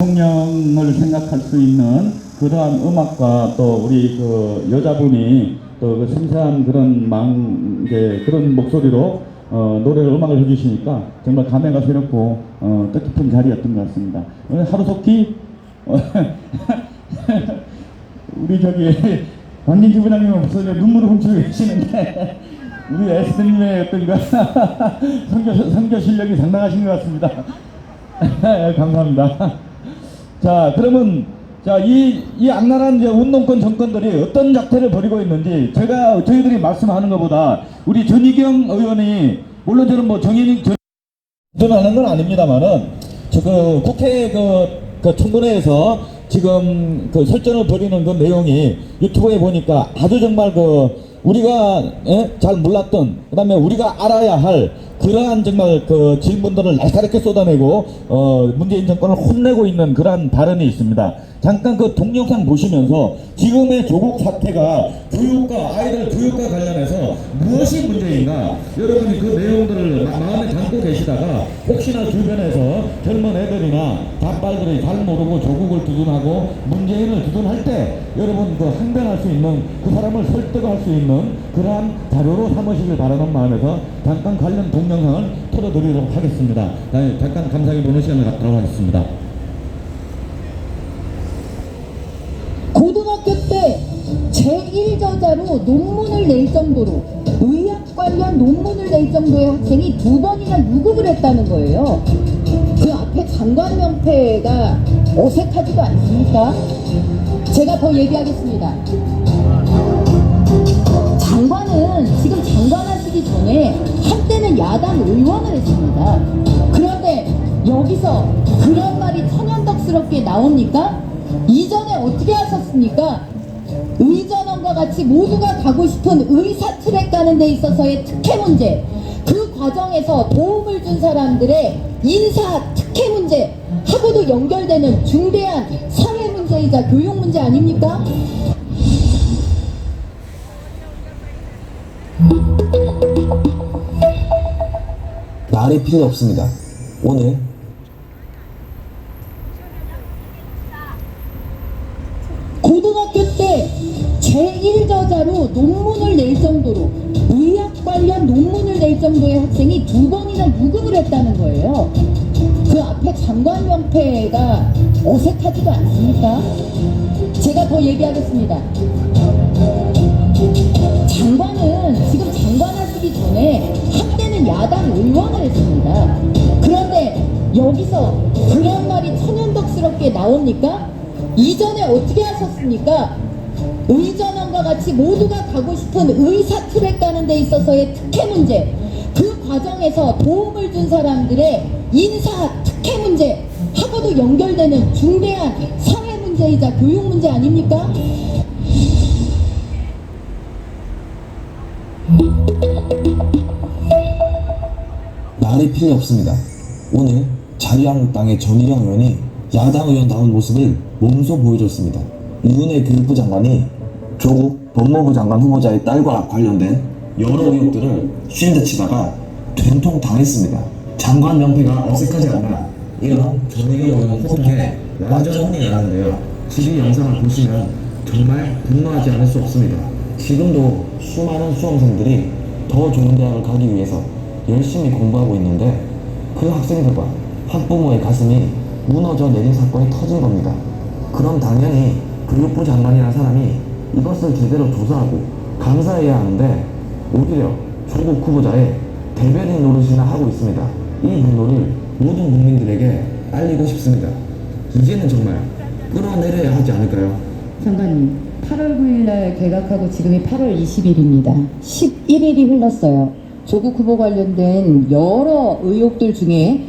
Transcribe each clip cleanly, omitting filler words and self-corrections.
대통령을 생각할 수 있는 그러한 음악과 또 우리 그 여자분이 또 그 섬세한 그런 이제 그런 목소리로 노래를 음악을 해주시니까 정말 감회가 새롭고 뜻깊은 자리였던 것 같습니다. 오늘 하루속히 우리 저기 관진지 부장님은 벌써 눈물을 훔치고 계시는데 우리 에스님의 어떤 그 선교 실력이 상당하신 것 같습니다. 감사합니다. 자, 그러면 이 악랄한 운동권 정권들이 어떤 작태를 벌이고 있는지 저희들이 말씀하는 것보다 우리 전희경 의원이 물론 저는 뭐 하는 건 아닙니다만은 그 국회 그 청문회에서 지금 그 설전을 벌이는 그 내용이 유튜브에 보니까 아주 정말 우리가 잘 몰랐던 그다음에 우리가 알아야 할 그러한 정말 그 질문들을 날카롭게 쏟아내고 문재인 정권을 혼내고 있는 그러한 발언이 있습니다. 잠깐 그 동영상 보시면서 지금의 조국 사태가 아이들 교육과 관련해서 무엇이 문제인가 여러분이 그 내용들을 마음에 담고 계시다가 혹시나 주변에서 젊은 애들이나 답발들이 잘 모르고 조국을 두둔하고 문재인을 두둔할 때 여러분 그 항변할 수 있는 그 사람을 설득할 수 있는 그러한 자료로 삼으시길 바라는 마음에서 잠깐 관련 동영상을 틀어드리도록 하겠습니다. 잠깐 감상해 보는 시간을 갖도록 하겠습니다. 고등학교 때 제1저자로 논문을 낼 정도로 의학 관련 논문을 낼 정도의 학생이 2번이나 유급을 했다는 거예요. 그 앞에 장관 명패가 어색하지도 않습니까? 제가 더 얘기하겠습니다. 장관은 지금 장관 하시기 전에 한때는 야당 의원을 했습니다. 그런데 여기서 그런 말이 천연덕스럽게 나옵니까? 이전에 어떻게 하셨습니까? 의전원과 같이 모두가 가고 싶은 의사 트랙 가는 데 있어서의 특혜 문제, 그 과정에서 도움을 준 사람들의 인사 특혜 문제 하고도 연결되는 중대한 사회 문제이자 교육 문제 아닙니까? 말이 필요 없습니다. 오늘 고등학교 때 제1저자로 논문을 낼 정도로 의학 관련 논문을 낼 정도의 학생이 2번이나 유급을 했다는 거예요. 그 앞에 장관 명패가 어색하지도 않습니까? 제가 더 얘기하겠습니다. 장관은 지금 장관 하시기 전에 한때는 야당 의원을 했습니다. 그런데 여기서 그런 말이 천연덕스럽게 나옵니까? 이전에 어떻게 하셨습니까? 의전원과 같이 모두가 가고 싶은 의사 트랙 가는 데 있어서의 특혜 문제, 그 과정에서 도움을 준 사람들의 인사 특혜 문제 하고도 연결되는 중대한 사회 문제이자 교육 문제 아닙니까? 말이 필요 없습니다. 오늘 자유한국당의 전희경 의원이 야당 의원다운 모습을 몸소 보여줬습니다. 이은혜 교육부 장관이 조국 법무부 장관 후보자의 딸과 관련된 여러 의혹들을 쉰데 치다가 된통 당했습니다. 장관 명패가 어색하지 않나 이런 전희경 의원 호통에 완전 혼이 나는데요. 지금 영상을 보시면 정말 분노하지 않을 수 없습니다. 지금도 수많은 수험생들이 더 좋은 대학을 가기 위해서 열심히 공부하고 있는데 그 학생들과 학부모의 가슴이 무너져 내린 사건이 터진 겁니다. 그럼 당연히 교육부 장관이라는 사람이 이것을 제대로 조사하고 감사해야 하는데 오히려 조국 후보자의 대변인 노릇이나 하고 있습니다. 이 분노를 모든 국민들에게 알리고 싶습니다. 이제는 정말 끌어내려야 하지 않을까요? 장관님, 8월 9일날 개각하고 지금이 8월 20일입니다. 11일이 흘렀어요. 조국 후보 관련된 여러 의혹들 중에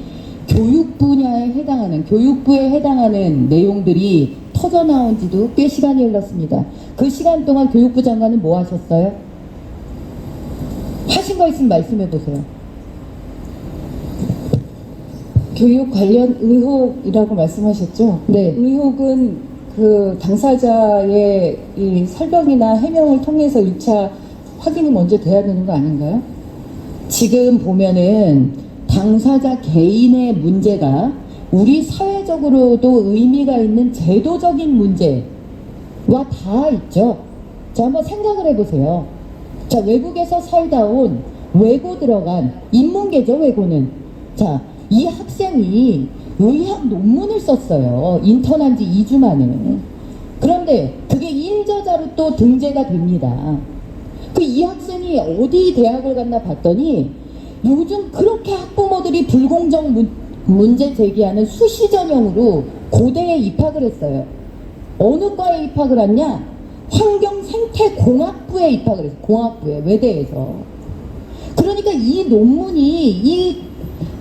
교육 분야에 해당하는, 교육부에 해당하는 내용들이 터져나온 지도 꽤 시간이 흘렀습니다. 그 시간 동안 교육부 장관은 뭐 하셨어요? 하신 거 있으면 말씀해 보세요. 교육 관련 의혹이라고 말씀하셨죠? 네. 의혹은 그 당사자의 이 설명이나 해명을 통해서 1차 확인이 먼저 돼야 되는 거 아닌가요? 지금 보면은 당사자 개인의 문제가 우리 사회적으로도 의미가 있는 제도적인 문제와 다 있죠. 자, 한번 생각을 해보세요. 자, 외국에서 살다 온 외고 들어간 인문계죠, 외고는. 자, 이 학생이 의학 논문을 썼어요. 인턴한 지 2주 만에. 그런데 그게 일저자로 또 등재가 됩니다. 그 이 학생이 어디 대학을 갔나 봤더니 요즘 그렇게 학부모들이 불공정 문제 제기하는 수시 전형으로 고대에 입학을 했어요. 어느 과에 입학을 했냐? 환경생태공학부에 입학을 했어요. 공학부에, 외대에서. 그러니까 이 논문이 이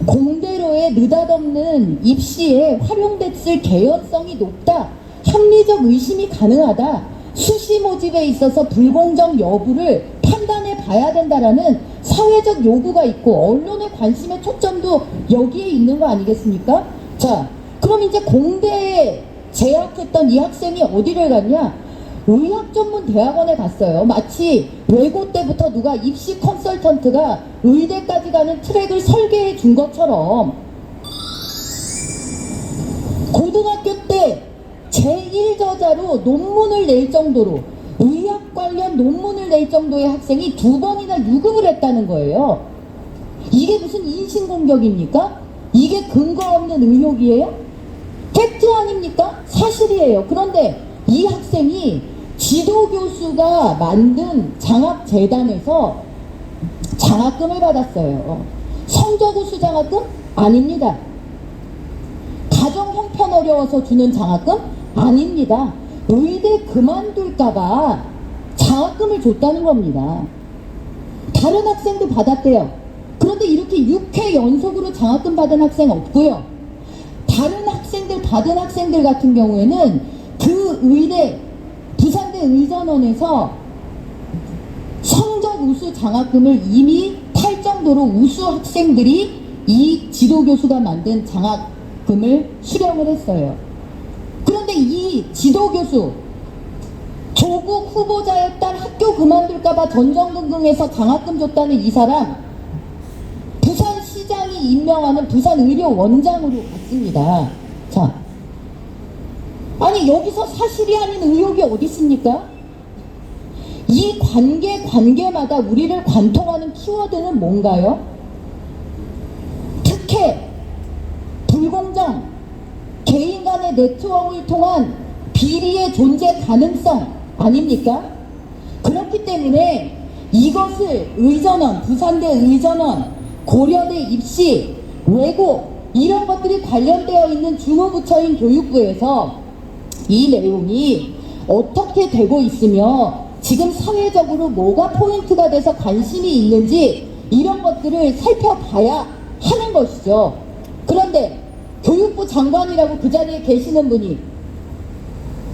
공대로의 느닷없는 입시에 활용됐을 개연성이 높다. 합리적 의심이 가능하다. 수시 모집에 있어서 불공정 여부를 판단해 봐야 된다라는 사회적 요구가 있고 언론의 관심의 초점도 여기에 있는 거 아니겠습니까? 자, 그럼 이제 공대에 재학했던 이 학생이 어디를 갔냐? 의학 전문 대학원에 갔어요. 마치 외고 때부터 누가 입시 컨설턴트가 의대까지 가는 트랙을 설계해 준 것처럼 고등학교 때 제1저자로 논문을 낼 정도로 의학 관련 논문을 낼 정도의 학생이 2번이나 유급을 했다는 거예요. 이게 무슨 인신공격입니까? 이게 근거 없는 의혹이에요? 팩트 아닙니까? 사실이에요. 그런데 이 학생이 지도교수가 만든 장학재단에서 장학금을 받았어요. 성적우수 장학금? 아닙니다. 가정 형편 어려워서 주는 장학금? 아닙니다. 의대 그만둘까봐 장학금을 줬다는 겁니다. 다른 학생도 받았대요. 그런데 이렇게 6회 연속으로 장학금 받은 학생 없고요. 다른 학생들 받은 학생들 같은 경우에는 그 의대 부산대 의전원에서 성적 우수 장학금을 이미 탈 정도로 우수 학생들이 이 지도교수가 만든 장학금을 수령을 했어요. 그런데 이 지도교수 조국 후보자의 딸 학교 그만둘까봐 전전긍긍해서 장학금 줬다는 이 사람 부산시장이 임명하는 부산의료원장으로 갔습니다. 자, 아니 여기서 사실이 아닌 의혹이 어디 있습니까? 이 관계마다 우리를 관통하는 키워드는 뭔가요? 특혜, 불공정, 개인 간의 네트워크를 통한 비리의 존재 가능성 아닙니까? 그렇기 때문에 이것을 의전원, 부산대 의전원, 고려대 입시, 외고 이런 것들이 관련되어 있는 주무부처인 교육부에서 이 내용이 어떻게 되고 있으며 지금 사회적으로 뭐가 포인트가 돼서 관심이 있는지 이런 것들을 살펴봐야 하는 것이죠. 그런데 교육부 장관이라고 그 자리에 계시는 분이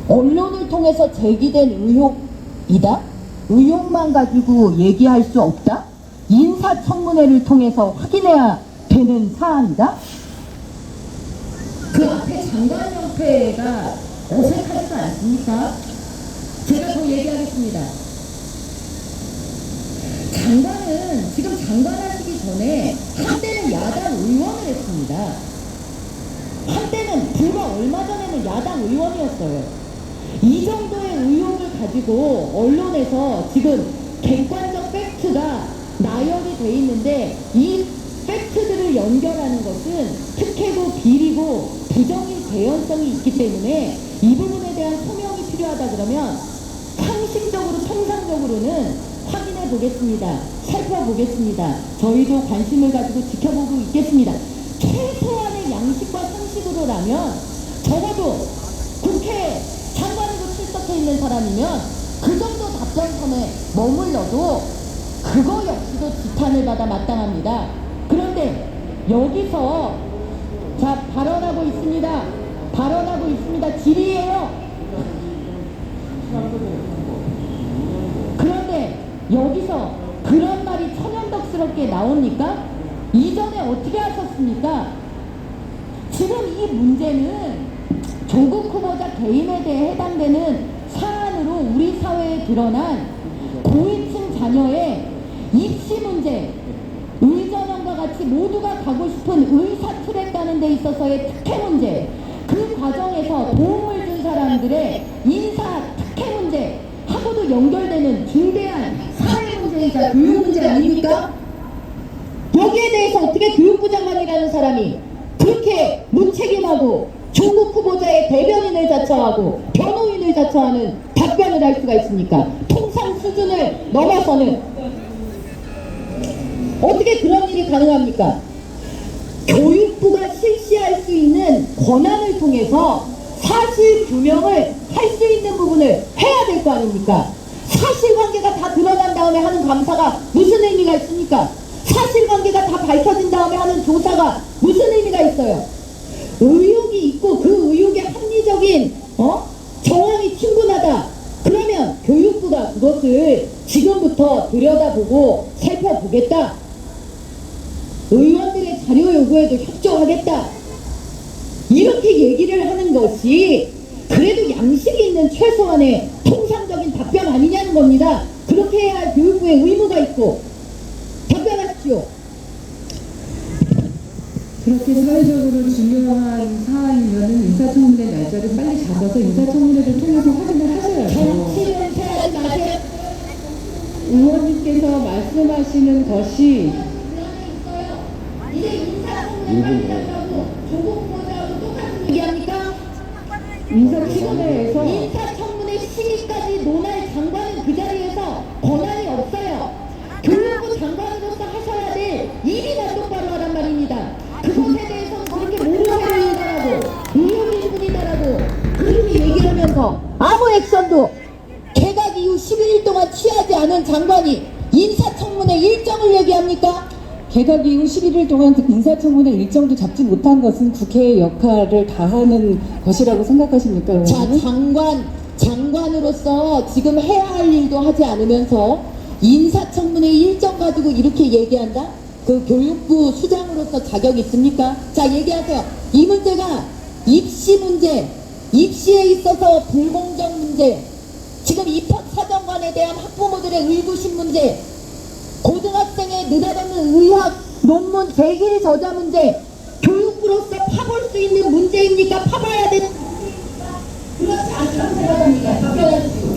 언론을 통해서 제기된 의혹이다? 의혹만 가지고 얘기할 수 없다? 인사청문회를 통해서 확인해야 되는 사안이다? 그 앞에 장관 형태가 어색하지도 않습니까? 제가 더 얘기하겠습니다. 장관은 지금 장관 하시기 전에 한때는 야당 의원을 했습니다. 한때는 불과 얼마 전에는 야당 의원이었어요. 이 정도의 의혹을 가지고 언론에서 지금 객관적 팩트가 나열이 돼 있는데 이 팩트들을 연결하는 것은 특혜고 비리고 부정의 개연성이 있기 때문에 이 부분에 대한 소명이 필요하다 그러면 상식적으로 통상적으로는 확인해 보겠습니다. 살펴보겠습니다. 저희도 관심을 가지고 지켜보고 있겠습니다. 최소한의 양식과 상식으로라면 적어도 국회 장관으로 출석해 있는 사람이면 그 정도 답변선에 머물러도 그거 역시도 지탄을 받아 마땅합니다. 그런데 여기서 자 발언하고 있습니다. 발언하고 있습니다. 질의예요. 그런데 여기서 그런 말이 천연덕스럽게 나옵니까? 이전에 어떻게 하셨습니까? 지금 이 문제는 조국 후보자 개인에 대해 해당되는 사안으로 우리 사회에 드러난 고위층 자녀의 입시 문제, 의전원과 같이 모두가 가고 싶은 의사 트랙 가는 데 있어서의 특혜 문제, 그 과정에서 도움을 준 사람들의 인사 특혜 문제 하고도 연결되는 중대한 사회 문제이자 교육 문제 아닙니까? 여기에 대해서 어떻게 교육부 장관이라는 사람이 그렇게 무책임하고 조국 후보자의 대변인을 자처하고 변호인을 자처하는 답변을 할 수가 있습니까? 통상 수준을 넘어서는 어떻게 그런 일이 가능합니까? 교육부가 실시할 수 있는 권한을 통해서 사실 규명을 할 수 있는 부분을 해야 될 거 아닙니까? 사실관계가 다 드러난 다음에 하는 감사가 무슨 의미가 있습니까? 사실관계가 다 밝혀진 다음에 하는 조사가 무슨 의미가 있어요? 의혹이 있고 그 의혹의 합리적인 정황이 충분하다. 그러면 교육부가 그것을 지금부터 들여다보고 살펴보겠다. 의원들의 자료 요구에도 협조하겠다. 이렇게 얘기를 하는 것이 그래도 양식이 있는 최소한의 통상적인 답변 아니냐는 겁니다. 그렇게 해야 할 교육부의 의무가 있고. 답변하십시오. 그렇게 사회적으로 중요한 사안이면은 인사청문회 날짜를 빨리 잡아서 인사청문회를 통해서 확인을 하셔야죠. 정치를 해야지 마세요. 의원님께서 말씀하시는 것이 이제 인사청문회라고 조국 후보자하고 똑같은 얘기합니까? 인사청문회에서 인사청문회 시기까지 논할 장관은 그 자리에서 권한이 없어요. 교육부 장관으로서 하셔야 될 일이나 똑바로 하란 말입니다. 그것에 대해서는 그렇게 모르쇠로이다라고 의혹인분이다라고 그렇게 얘기를 하면서 아무 액션도 개각 이후 11일 동안 취하지 않은 장관이 인사청문회 일정을 얘기합니까? 개각 이후 11일 동안 인사청문회 일정도 잡지 못한 것은 국회의 역할을 다하는 것이라고 생각하십니까? 자, 의원님? 장관으로서 지금 해야 할 일도 하지 않으면서 인사청문회 일정 가지고 이렇게 얘기한다? 그 교육부 수장으로서 자격 있습니까? 자, 얘기하세요. 이 문제가 입시 문제, 입시에 있어서 불공정 문제, 지금 입학사정관에 대한 학부모들의 의구심 문제, 고등학생의 느닷없는 의학 논문 제길 저자 문제, 교육부로서 파볼 수 있는 문제입니까? 파봐야 되는 그렇지 않다고 생각합니다. 답변하십시오.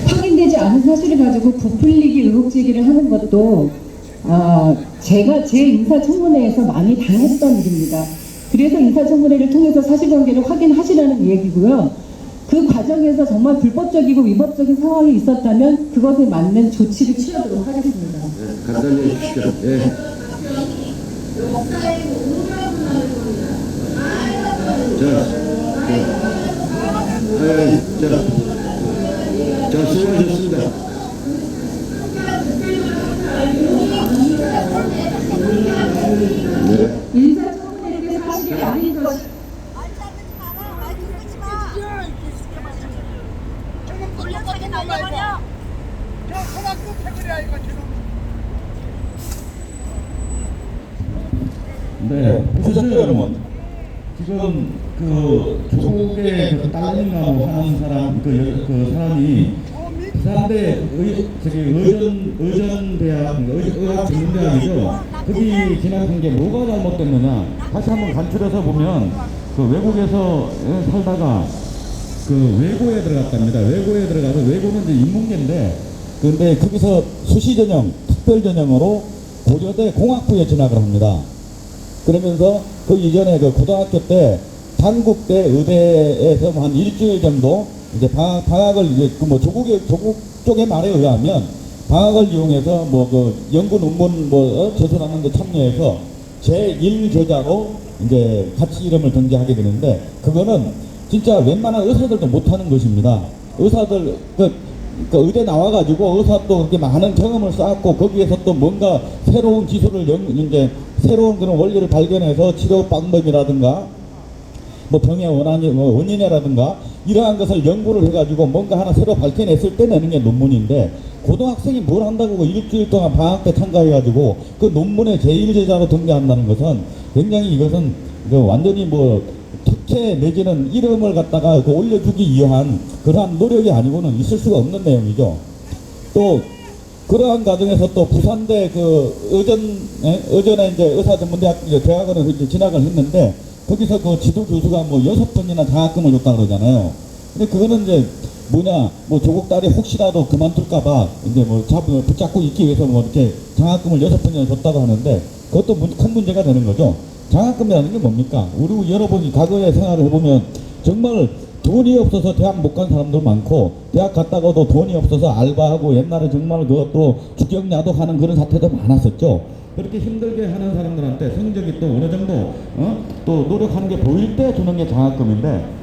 확인되지 않은 사실을 가지고 부풀리기 의혹 제기를 하는 것도 제가 제 인사청문회에서 많이 당했던 일입니다. 그래서 인사청문회를 통해서 사실관계를 확인하시라는 얘기고요. 그 과정에서 정말 불법적이고 위법적인 상황이 있었다면 그것에 맞는 조치를 취하도록 하겠습니다. 간단히 해주십시오. 예. 자, 수고하셨습니다. 네. 인사청문회에 사실이 아닌 것이 네, 보셨죠, 여러분? 지금 그 조국의 그 딸린가 뭐 하는 사람 그 사람이 부산대 의전대학 의학전문대학이죠. 거기 진학한 게 뭐가 잘못됐느냐? 다시 한번 간추려서 보면 그 외국에서 살다가 그 외고에 들어갔답니다. 외고에 들어가서 외고는 이제 인문계인데 근데 거기서 수시전형, 특별전형으로 고려대 공학부에 진학을 합니다. 그러면서 그 이전에 그 고등학교 때 단국대 의대에서 한 일주일 정도 이제 방학을 이제 그 뭐 조국 쪽의 말에 의하면 방학을 이용해서 뭐 그 연구 논문 제출하는 데 참여해서 제1저자로 이제 같이 이름을 등재하게 되는데 그거는 진짜 웬만한 의사들도 못하는 것입니다. 의사들 그 의대 나와가지고 의사 또 그렇게 많은 경험을 쌓았고 거기에서 또 뭔가 새로운 기술을 이제 새로운 그런 원리를 발견해서 치료 방법이라든가 뭐 병의 원인이라든가 이러한 것을 연구를 해가지고 뭔가 하나 새로 밝혀냈을 때 내는 게 논문인데 고등학생이 뭘 한다고 일주일 동안 방학 때 참가해가지고 그 논문의 제1저자로 등재한다는 것은 굉장히 이것은 완전히 뭐 특혜 내지는 이름을 갖다가 올려주기 위한 그러한 노력이 아니고는 있을 수가 없는 내용이죠. 또 그러한 과정에서 또 부산대 그 의전에 이제 의사전문대학 대학원을 이제 진학을 했는데 거기서 그 지도 교수가 뭐 6번이나 장학금을 줬다 그러잖아요. 근데 그거는 이제 뭐냐, 뭐 조국 딸이 혹시라도 그만둘까봐 이제 뭐 붙잡고 있기 위해서 뭐 이렇게 장학금을 6번이나 줬다고 하는데 그것도 큰 문제가 되는 거죠. 장학금이라는 게 뭡니까? 우리 여러분이 과거의 생활을 해보면 정말 돈이 없어서 대학 못 간 사람도 많고 대학 갔다가도 돈이 없어서 알바하고 옛날에 정말 그것도 주격야독하는 그런 사태도 많았었죠. 그렇게 힘들게 하는 사람들한테 성적이 또 어느 정도 또 노력하는 게 보일 때 주는 게 장학금인데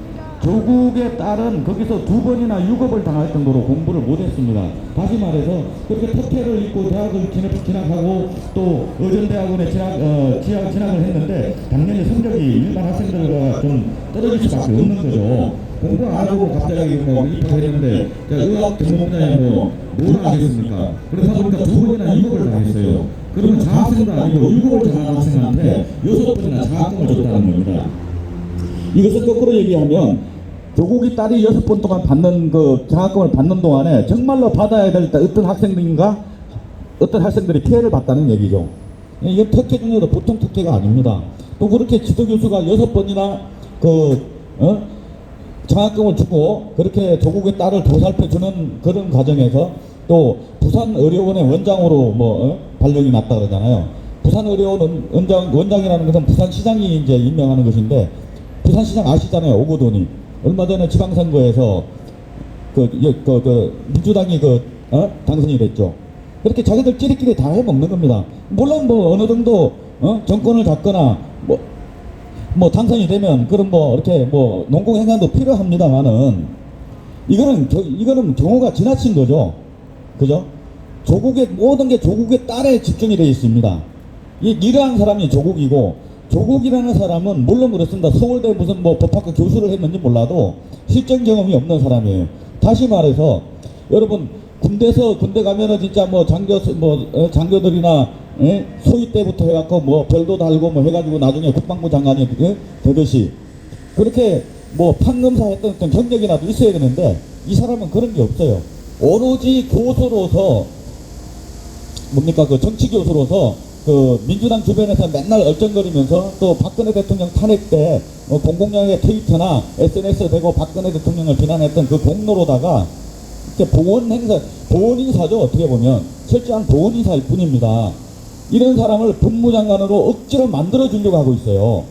조국의 딸은 거기서 2번이나 유급을 당할 정도로 공부를 못했습니다. 다시 말해서 그렇게 특혜를 입고 대학을 진학하고 또 의전대학원에 진학을 했는데 당연히 성적이 일반 학생들과 좀 떨어질 수밖에 없는 거죠. 공부 안 하고 갑자기 뭐 입학했는데 의학 전문 분야에 뭘 하겠습니까? 그러다 보니까 2번이나 유급을 당했어요. 그러면 장학생도 아니고 유급을 당한 학생한테 6번이나 장학금을 줬다는 겁니다. 이것을 거꾸로 얘기하면 조국이 딸이 6번 동안 받는 그 장학금을 받는 동안에 정말로 받아야 될 어떤 학생들이 피해를 봤다는 얘기죠. 이게 특혜 중에도 보통 특혜가 아닙니다. 또 그렇게 지도교수가 6번이나 장학금을 주고 그렇게 조국의 딸을 보살펴주는 그런 과정에서 또 부산의료원의 원장으로 발령이 났다 그러잖아요. 부산의료원 원장이라는 것은 부산시장이 이제 임명하는 것인데 부산시장 아시잖아요. 오거돈이 얼마 전에 지방선거에서 민주당이 당선이 됐죠. 그렇게 자기들 찌리끼리 다 해먹는 겁니다. 물론 어느 정도 정권을 잡거나 당선이 되면 그런 이렇게 농공행위도 필요합니다만은 이거는 경우가 지나친 거죠. 그죠? 모든 게 조국의 딸에 집중이 되어 있습니다. 이러한 사람이 조국이고 조국이라는 사람은 물론 그렇습니다. 서울대 무슨 법학과 교수를 했는지 몰라도 실전 경험이 없는 사람이에요. 다시 말해서 여러분 군대 가면은 진짜 장교들이나 소위 때부터 해갖고 별도 달고 해가지고 나중에 국방부 장관이 되듯이 그렇게 판검사 했던 어떤 경력이라도 있어야 되는데 이 사람은 그런 게 없어요. 오로지 교수로서 정치 교수로서 민주당 주변에서 맨날 얼쩡거리면서 또 박근혜 대통령 탄핵 때 공공연하게 트위터나 SNS 대고 박근혜 대통령을 비난했던 그 공로로다가 이렇게 보훈인사죠. 어떻게 보면 철저한 보훈인사일 뿐입니다. 이런 사람을 법무장관으로 억지로 만들어주려고 하고 있어요.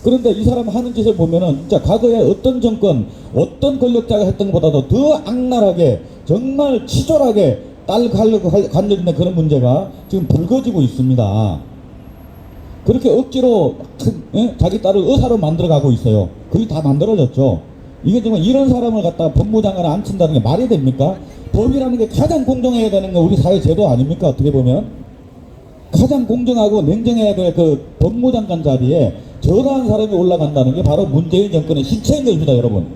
그런데 이 사람 하는 짓을 보면은 진짜 과거에 어떤 정권, 어떤 권력자가 했던 것보다도 더 악랄하게 정말 치졸하게 딸 관련된 그런 문제가 지금 불거지고 있습니다. 그렇게 억지로 자기 딸을 의사로 만들어가고 있어요. 그게 다 만들어졌죠. 이게 정말 이런 사람을 갖다가 법무장관을 앉힌다는 게 말이 됩니까? 법이라는 게 가장 공정해야 되는 거 우리 사회 제도 아닙니까? 어떻게 보면 가장 공정하고 냉정해야 될 그 법무장관 자리에 저러한 사람이 올라간다는 게 바로 문재인 정권의 실체인 것입니다, 여러분.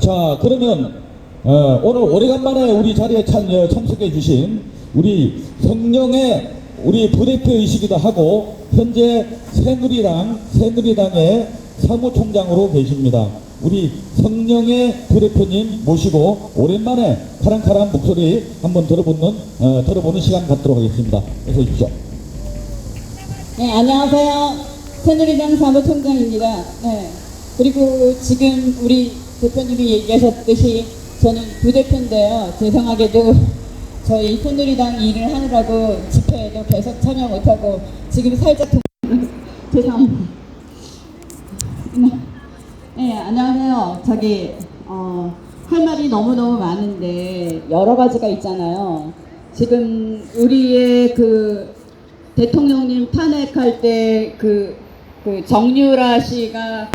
자, 그러면 오늘 오래간만에 우리 자리에 참석해 주신 우리 성령의 우리 부대표이시기도 하고 현재 새누리당의 사무총장으로 계십니다. 우리 성령의 부대표님 모시고 오랜만에 카랑카랑 목소리 한번 들어보는 시간 갖도록 하겠습니다. 어서 오십시오. 네, 안녕하세요. 새누리당 사무총장입니다. 네, 그리고 지금 우리 대표님이 얘기하셨듯이 저는 부대표인데요. 죄송하게도 저희 새누리당 일을 하느라고 집회에도 계속 참여 못하고 지금 살짝 죄송합니다. 네, 안녕하세요. 할 말이 너무너무 많은데 여러 가지가 있잖아요. 지금 우리의 대통령님 탄핵할 때 정유라 씨가